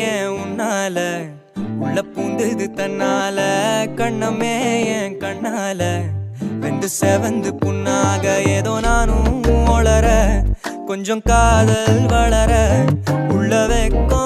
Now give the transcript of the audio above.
ஏன் உன்னால உள்ள பூந்தது தன்னால கண்ணமே என் கண்ணால வெந்து செவந்து புண்ணாக ஏதோ நானும் ஒளர கொஞ்சம் காதல் வளர உள்ள வெக்கம்